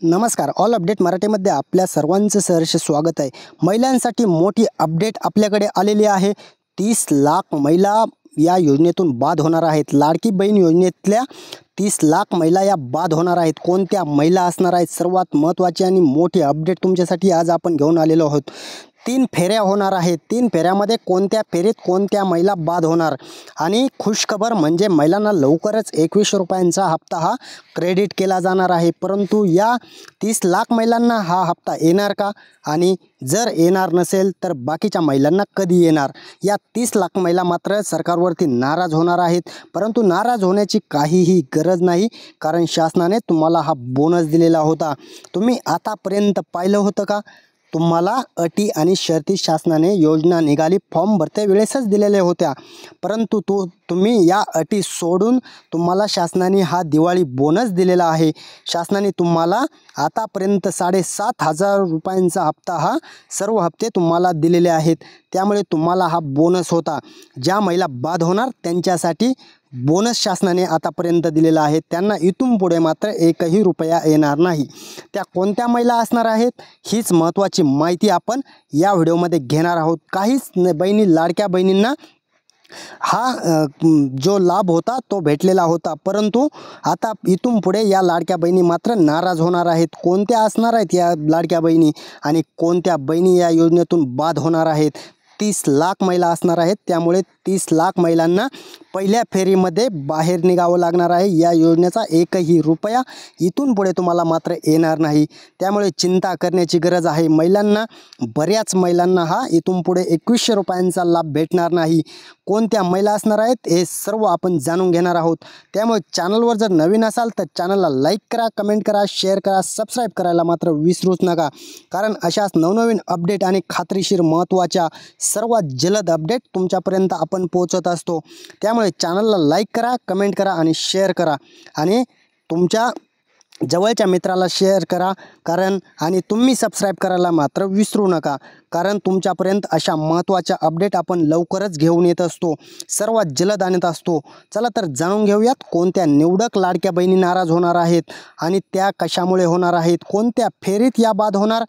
नमस्कार. All update मराठीमध्ये आपल्या सर्वांचं सहर्ष स्वागत आहे. महिलांसाठी मोठी अपडेट आपल्याकडे आलेली आहे. 30 लाख महिला या योजनेतून बाद होणार आहेत. लाडकी बहीण योजनेतल्या 30 लाख महिला या बाद होणार आहेत. कोणत्या महिला असणार आहेत? सर्वात महत्त्वाची आणि मोठी अपडेट तुमच्यासाठी आज आपण घेऊन आलेलो आहोत. 3 फेऱ्या होणार आहेत. 3 फेऱ्यामध्ये कोणत्या फेरीत कोणत्या महिला बाद होणार आणि खुशखबर म्हणजे महिलांना लवकरच 21 रुपयांचा हप्ता हा क्रेडिट केला जाणार आहे. परंतु या 30 लाख महिलांना हा हप्ता येणार का आणि जर येणार नसेल तर बाकीच्या महिलांना कधी येणार? या 30 लाख महिला मात्र सरकारवरती नाराज होणार आहेत. परंतु नाराज होण्याची काहीही गरज नाही, कारण शासनाने तुम्हाला हा बोनस दिलेला होता. तुम्ही आतापर्यंत पाहिलं होतं का? तुम्हाला अटी आणि शर्ती शासनाने योजना निघाली फॉर्म भरते वेळेसच दिलेल्या होत्या. परंतु तुम्ही या अटी सोडून तुम्हाला शासनाने हा दिवाळी बोनस दिलेला आहे. शासनाने तुम्हाला आतापर्यंत 7,500 रुपयांचा हप्ता हा सर्व हप्ते तुम्हाला दिलेले आहेत. त्यामुळे तुम्हाला हा बोनस होता. ज्या महिला बाद होणार त्यांच्यासाठी बोनस शासनाने आतापर्यंत दिलेला आहे. त्यांना इथून पुढे मात्र 1ही रुपया येणार नाही. त्या कोणत्या महिला असणार आहेत हीच महत्त्वाची माहिती आपण या व्हिडिओमध्ये घेणार आहोत. काहीच बहिणी लाडक्या बहिणींना हा जो लाभ होता तो भेटलेला होता, परंतु आता इथून पुढे या लाडक्या बहिणी मात्र नाराज होणार आहेत. कोणत्या असणार आहेत या लाडक्या बहिणी आणि कोणत्या बहिणी या योजनेतून बाद होणार आहेत? 30 लाख महिला असणार आहेत. त्यामुळे 30 लाख महिलांना पहिल्या फेरीमध्ये बाहेर निघावं लागणार आहे. या योजनेचा 1ही रुपया इथून पुढे तुम्हाला मात्र येणार नाही. त्यामुळे चिंता करण्याची गरज आहे. महिलांना, बऱ्याच महिलांना हा इथून पुढे 2100 रुपयांचा लाभ भेटणार नाही. कोणत्या महिला असणार आहेत हे सर्व आपण जाणून घेणार आहोत. त्यामुळे चॅनलवर जर नवीन असाल तर चॅनलला लाईक करा, कमेंट करा, शेअर करा, सबस्क्राईब करायला मात्र विसरूच नका. कारण अशाच नवनवीन अपडेट आणि खात्रीशीर महत्त्वाच्या सर्वात जलद अपडेट तुमच्यापर्यंत आपण पोहोचत असतो. त्यामुळे चॅनलला लाईक करा, कमेंट करा आणि शेअर करा आणि तुमच्या जवळच्या मित्राला शेअर करा. आणि तुम्ही सबस्क्राईब करायला मात्र विसरू नका, कारण तुमच्यापर्यंत अशा महत्त्वाच्या अपडेट आपण लवकरच घेऊन येत असतो, सर्वात जलद आणत असतो. चला तर जाणून घेऊयात कोणत्या निवडक लाडक्या बहिणी नाराज होणार आहेत आणि त्या कशामुळे होणार आहेत, कोणत्या फेरीत या बाद होणार,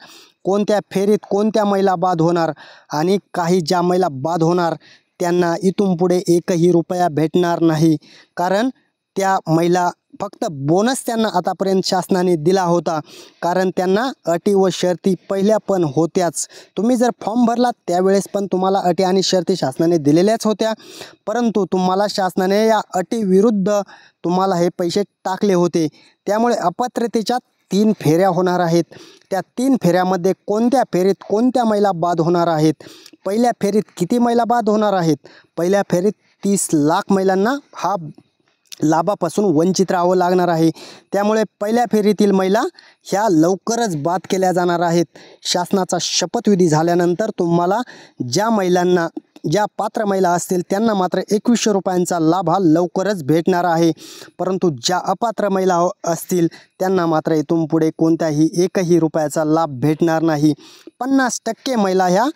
कोणत्या फेरीत कोणत्या महिला बाद होणार आणि काही ज्या महिला बाद होणार त्यांना इथून पुढे 1ही रुपया भेटणार नाही. कारण त्या महिला फक्त बोनस त्यांना आतापर्यंत शासनाने दिला होता, कारण त्यांना अटी व शर्ती पहिल्या पण होत्याच. तुम्ही जर फॉर्म भरला त्यावेळेस पण तुम्हाला अटी आणि शर्ती शासनाने दिलेल्याच होत्या, परंतु तुम्हाला शासनाने या अटीविरुद्ध तुम्हाला हे पैसे टाकले होते. त्यामुळे अपात्रतेच्या 3 फेऱ्या होणार आहेत. त्या 3 फेऱ्यामध्ये कोणत्या फेरीत कोणत्या महिला बाद होणार आहेत? पहिल्या फेरीत किती महिला बाद होणार आहेत? पहिल्या फेरीत 30 लाख महिलांना हा लाभापासून वंचित राहावं लागणार आहे. त्यामुळे पहिल्या फेरीतील महिला ह्या लवकरच बाद केल्या जाणार आहेत. शासनाचा शपथविधी झाल्यानंतर तुम्हाला ज्या पात्र महिला असतील त्यांना मात्र 2100 रुपयांचा लाभ हा लवकरच भेटणार आहे. परंतु ज्या अपात्र महिला असतील त्यांना मात्र इथून पुढे कोणत्याही 1ही रुपयाचा लाभ भेटणार नाही. 50% महिला ह्या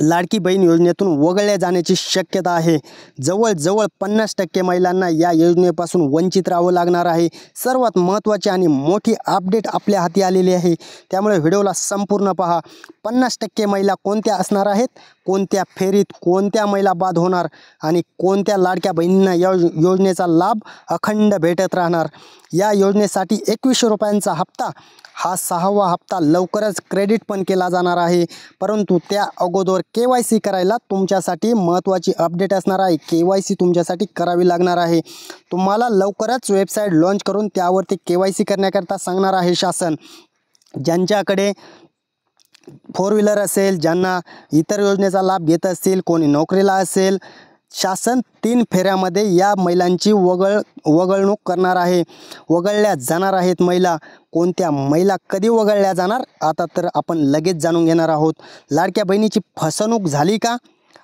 लाडकी बहीण योजनेतून वगळल्या जाण्याची शक्यता आहे. जवळजवळ 50% महिलांना या योजनेपासून वंचित राहावं लागणार आहे. सर्वात महत्त्वाची आणि मोठी अपडेट आपल्या हाती आलेली आहे, त्यामुळे व्हिडिओला संपूर्ण पहा. 50% महिला कोणत्या असणार आहेत, कोणत्या फेरीत कोणत्या महिला बाद होणार आणि कोणत्या लाडक्या बहिणींना या योजनेचा लाभ अखंड भेटत राहणार? या योजनेसाठी 2100 रुपयांचा हप्ता हा 6वा हप्ता लवकरच क्रेडिट पण केला जाणार आहे. परंतु त्या अगोदर KYC करायला तुमच्यासाठी महत्त्वाची अपडेट असणार आहे. KYC तुमच्यासाठी करावी लागणार आहे. तुम्हाला लवकरच वेबसाईट लॉन्च करून त्यावरती KYC करण्याकरता सांगणार आहे शासन. ज्यांच्याकडे 4 व्हीलर असेल, ज्यांना इतर योजनेचा लाभ घेत असतील, कोणी नोकरीला असेल, शासन 3 फेऱ्यामध्ये या महिलांची वगळणूक करणार आहे. वगळल्या जाणार आहेत महिला. कोणत्या महिला कधी वगळल्या जाणार आता तर आपण लगेच जाणून घेणार आहोत. लाडक्या बहिणीची फसवणूक झाली का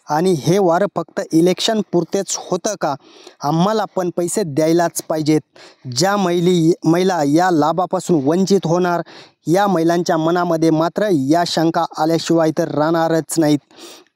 आणि हे वारं फक्त इलेक्शन पुरतेच होतं का? आम्हाला पण पैसे द्यायलाच पाहिजेत. ज्या महिला या लाभापासून वंचित होणार या महिलांच्या मनामध्ये मात्र या शंका आल्याशिवाय तर राहणारच नाहीत.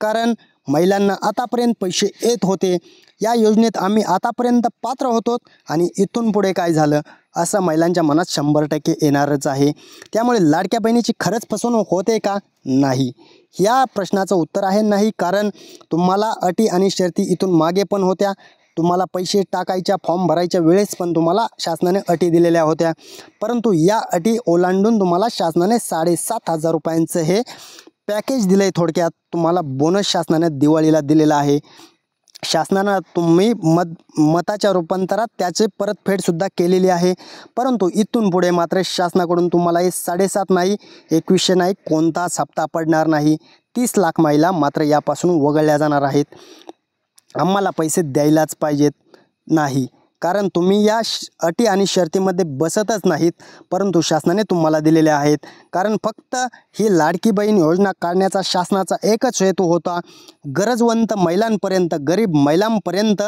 कारण महिलांना आतापर्यंत पैसे येत होते, या योजनेत आम्ही आतापर्यंत पात्र होतो आणि इथून पुढे काय झालं असं महिलांच्या मनात 100% येणारच आहे। त्यामुळे लाडक्या बहिणीची खरंच फसवणूक होते का? नाही, या प्रश्नाचं उत्तर आहे नाही। कारण तुम्हाला अटी आणि शर्ती इथून मागे पण होत्या, तुम्हाला पैसे टाकायच्या फॉर्म भरायच्या वेळेस पण तुम्हाला शासनाने अटी दिलेल्या होत्या, परंतु या अटी ओलांडून तुम्हाला शासनाने 7,500 रुपयांचं हे पॅकेज दिलं आहे। थोडक्यात तुम्हाला बोनस शासनाने दिवाळीला दिलेला आहे। शासनानं तुम्ही मताच्या रूपांतरात त्याचे परतफेडसुद्धा केलेली आहे, परंतु इथून पुढे मात्र शासनाकडून तुम्हाला हे 7,500 नाही, 2100 नाही, कोणताच हप्ता पडणार नाही। 30 लाख महिला मात्र यापासून वगळल्या जाणार आहेत। आम्हाला पैसे द्यायलाच पाहिजेत नाही, कारण तुम्ही या अटी आणि शर्तीमध्ये बसतच नाहीत, परंतु शासनाने तुम्हाला दिलेले आहेत। कारण फक्त ही लाडकी बहीण योजना काढण्याचा शासनाचा एकच हेतू होता, गरजवंत महिलांपर्यंत, गरीब महिलांपर्यंत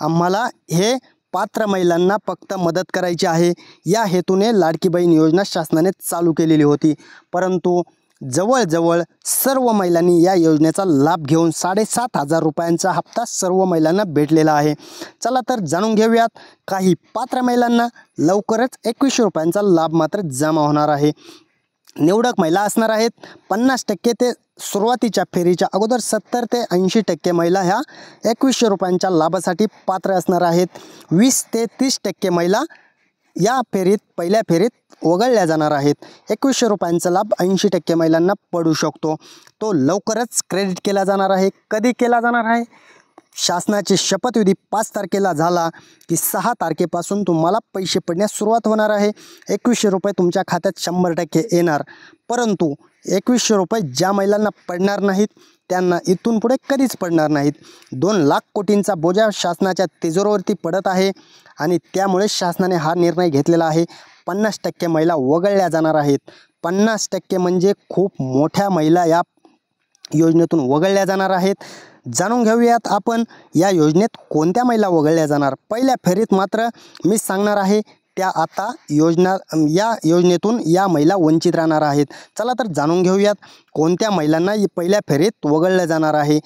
आम्हाला हे पात्र महिलांना फक्त मदत करायची आहे, या हेतूने लाडकी बहीण योजना शासनाने चालू केलेली होती। परंतु जवळजवळ सर्व महिलांनी या योजनेचा लाभ घेऊन 7,500 रुपयांचा हप्ता सर्व महिलांना भेटलेला आहे। चला तर जाणून घेऊयात, काही पात्र महिलांना लवकरच 2100 रुपयांचा लाभ मात्र जमा होणार आहे। निवडक महिला असणार आहेत। 50% ते सुरुवातीच्या फेरीच्या अगोदर 70 ते 80% महिला ह्या 2100 रुपयांच्या लाभासाठी पात्र असणार आहेत। 20 ते 30% महिला या फेरीत, पहिल्या फेरीत वगळल्या जाणार आहेत। 2100 रुपयांचा लाभ 80% महिलांना पडू शकतो, तो लवकरच क्रेडिट केला जाणार आहे। कधी केला जाणार आहे? शासनाची शपथविधी 5 तारखेला झाला की 6 तारखेपासून तुम्हाला पैसे पडण्यास सुरुवात होणार आहे। 2100 रुपये तुमच्या खात्यात 100% येणार, परंतु 2100 रुपये ज्या महिलांना पडणार नाहीत त्यांना इथून पुढे कधीच पडणार नाहीत। 2 लाख कोटींचा बोजा शासनाच्या तिजोरीवरती पडत आहे आणि त्यामुळे शासनाने हा निर्णय घेतलेला आहे। 50% महिला वगळल्या जाणार आहेत। 50% म्हणजे खूप मोठ्या महिला या योजनेतून वगळल्या जाणार आहेत। जाणून घेऊयात आपण या योजनेत कोणत्या महिला वगळल्या जाणार। पहिल्या फेरीत मात्र मी सांगणार आहे त्या आता या योजनेतून या महिला वंचित राहणार आहेत। चला तर जाणून घेऊयात कोणत्या महिलांना पहिल्या फेरीत वगळलं जाणार आहे।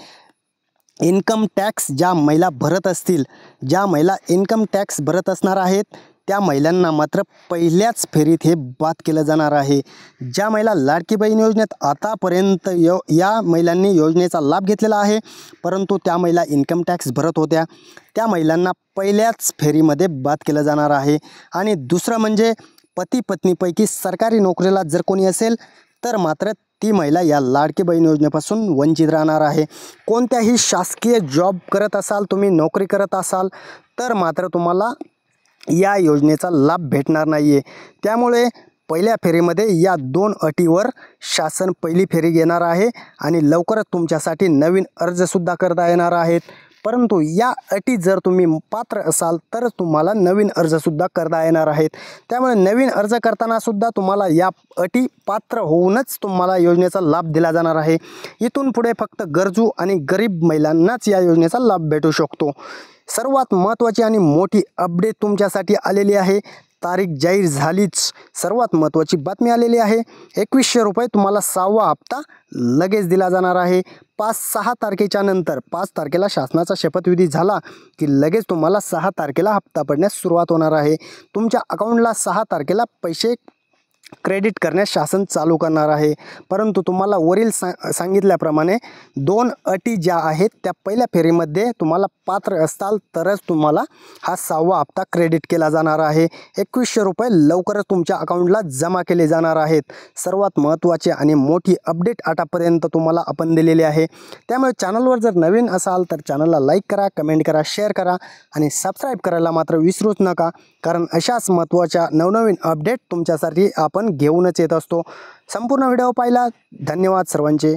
इन्कम टॅक्स ज्या महिला भरत असतील, ज्या महिला इन्कम टॅक्स भरत असणार आहेत त्या महिलांना मात्र पहिल्याच फेरीत हे बाद केलं जाणार आहे। ज्या महिला लाडकी बहीण योजनेत आतापर्यंत या महिलांनी योजनेचा लाभ घेतलेला आहे, परंतु त्या महिला इन्कम टॅक्स भरत होत्या, त्या महिलांना पहिल्याच फेरीमध्ये बाद केलं जाणार आहे। आणि दुसरं म्हणजे पती पत्नीपैकी सरकारी नोकरीला जर कोणी असेल तर मात्र ती महिला या लाडकी बहीण योजनेपासून वंचित राहणार आहे। कोणत्याही शासकीय जॉब करत असाल, तुम्ही नोकरी करत असाल तर मात्र तुम्हाला या योजनेचा लाभ भेटणार नाही आहे। त्यामुळे पहिल्या फेरीमध्ये या 2 अटीवर शासन पहिली फेरी घेणार आहे आणि लवकरच तुमच्यासाठी नवीन अर्जसुद्धा करता येणार आहेत, परंतु या अटी जर तुम्ही पात्र असाल तर तुम्हाला नवीन अर्जसुद्धा करता येणार आहेत। त्यामुळे नवीन अर्ज करताना सुद्धा तुम्हाला या अटी पात्र होऊनच तुम्हाला योजनेचा लाभ दिला जाणार आहे। इथून पुढे फक्त गरजू आणि गरीब महिलांनाच या योजनेचा लाभ भेटू शकतो। सर्वात महत्त्वाची आणि मोठी अपडेट तुमच्यासाठी आलेली आहे, तारीख जाहीर झालीच, सर्वात महत्त्वाची बातमी आलेली आहे। 2100 रुपये तुम्हाला 6वा हप्ता लगेच दिला जाणार आहे। 5-6 तारखेच्या नंतर, 5 तारखेला शासनाचा शपथविधी झाला की लगेच तुम्हाला 6 तारखेला हप्ता पडण्यास सुरुवात होणार आहे। तुमच्या अकाउंटला 6 तारखेला पैसे क्रेडिट करण्यास शासन चालू करणार आहे, परंतु तुम्हाला वरील सांगितल्याप्रमाणे 2 अटी ज्या आहेत त्या पहिल्या फेरीमध्ये तुम्हाला पात्र असाल तरच तुम्हाला हा 6वा हप्ता क्रेडिट केला जाणार आहे। 2100 रुपये लवकरच तुमच्या अकाउंटला जमा केले जाणार आहेत। सर्वात महत्त्वाचे आणि मोठी अपडेट आतापर्यंत तुम्हाला आपण दिलेली आहे। त्यामुळे चॅनलवर जर नवीन असाल तर चॅनलला लाईक करा, कमेंट करा, शेअर करा आणि सबस्क्राईब करायला मात्र विसरूच नका, कारण अशाच महत्त्वाच्या नवनवीन अपडेट तुमच्यासाठी आपण घेऊनच येत असतो। संपूर्ण व्हिडिओ पाहिला धन्यवाद सर्वांचे।